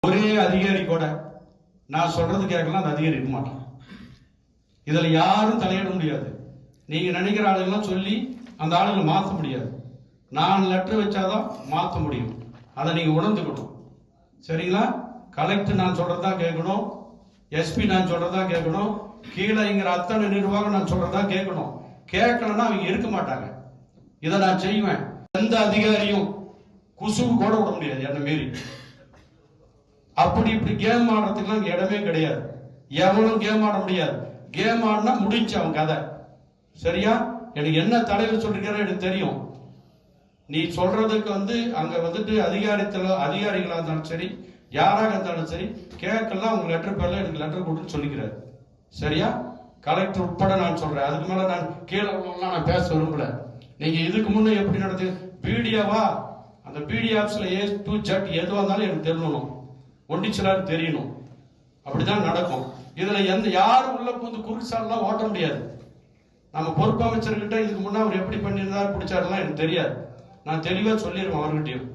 ஒரே அதிகாரி கூட நான் சொல்றது கேட்கலாம், அந்த அதிகாரி இருக்க மாட்டான். இதுல யாரும் தலையிட முடியாது. நீங்க நினைக்கிற ஆளுங்கெல்லாம் சொல்லி அந்த ஆளுங்களை மாற்ற முடியாது. நான் லெட்டர் வச்சாதான் மாற்ற முடியும். அதை நீங்க உணர்ந்துக்கணும். சரிங்களா? கலெக்டர் நான் சொல்றதா கேட்கணும், எஸ்பி நான் சொல்றதா கேட்கணும், கீழே இங்கிற அத்தனை நிர்வாகம் நான் சொல்றதா கேட்கணும். கேட்கலன்னா அவங்க இருக்க மாட்டாங்க. இதை நான் செய்வேன். எந்த அதிகாரியும் குசுவு கூட விட முடியாது என்ன மீறி. அப்படி இப்படி கேம் ஆடுறதுக்குலாம் இடமே கிடையாது. எவனும் கேம் ஆட முடியாது. கேம் ஆடினா முடிஞ்சு அவன் கதை. சரியா? எனக்கு என்ன தலைவர் சொல்லிருக்காரு எனக்கு தெரியும். நீ சொல்றதுக்கு அங்க அதிகாரிகளா இருந்தாலும் சரி, யாராக இருந்தாலும் சரி, கேட்கலாம் உங்க லெட்டர் பேர்ல எனக்கு லெட்டர் கொடுன்னு சொல்லிக்கிறாரு. சரியா? கலெக்டர் உட்பட நான் சொல்றேன். அதுக்கு மேல நான் கீழே நான் பேச விரும்பல. நீங்க இதுக்கு முன்னே எப்படி நடந்து பிடிஓவா, அந்த பிடி ஆப்ஸ்ல A to Z எதுவா இருந்தாலும் எனக்கு தெரியணும், ஒண்டிச்சலாரு தெரியணும். அப்படிதான் நடக்கும். இதுல யாரும் உள்ள புந்து குறுசாலாம் ஓட்ட முடியாது. நம்ம பொறுப்பு அமைச்சர்கிட்ட இதுக்கு முன்னா அவர் எப்படி பண்ணியிருந்தாரு பிடிச்சாருலாம் எனக்கு தெரியாது. நான் தெளிவா சொல்லிடுவேன் அவர்கிட்டயும்.